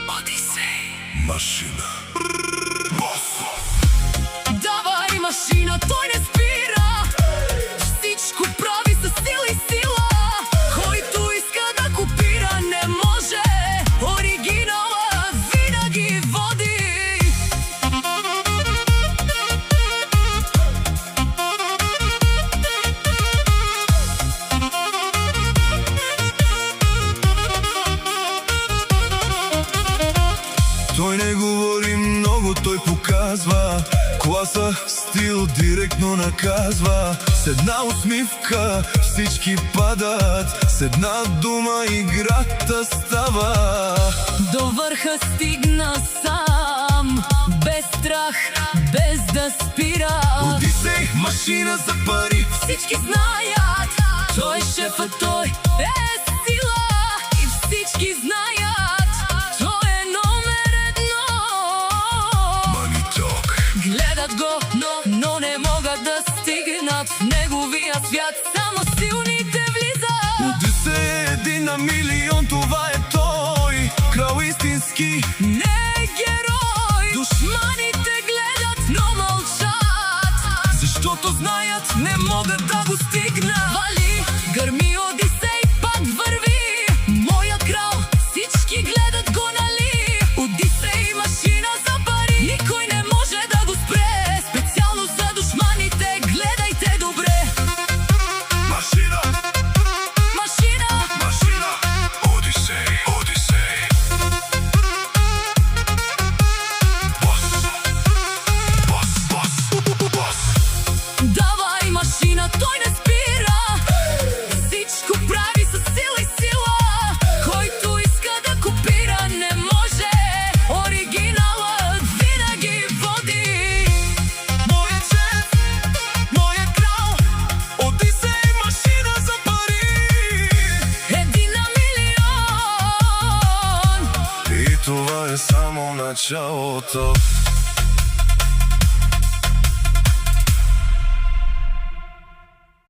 Одисей. Машина. Давай, машина, той не спира. Всичко прави със сила и сила. Който иска да копира, не може. Оригинала винаги води. Той не говори много, той показва класа, стил, директно наказва. С една усмивка всички падат, с една дума играта става. До върха стигна сам, без страх, без да спира. Одисей, машина за пари. Всички знаят, той е шефът, той е сила. И всички знаят, той е номер едно. Money Talk. Гледат го, но не могат да стигнат в неговия свят. Само силните влизат. Одисей е един на милион, това е той. Крал истински, Не е герой. Душманите гледат, но мълчат, защото знаят, не могат да го стигнат. Вали, гърми, Одисей пак върви. Моя крал, всички гледат го, нали? Одисей, машина за пари. Никой не може да го спре. Специално за душманите, гледайте добре. машина, Машина, машина. Одисей, Одисей. Бос, бос, бос, бос. давай, машина, той не спира. Всичко прави със сила и сила. Който иска да копира, не може. Оригиналът винаги води. Моят шеф, моят крал, Одисей, машина за пари. Един на милион. И това е само началото.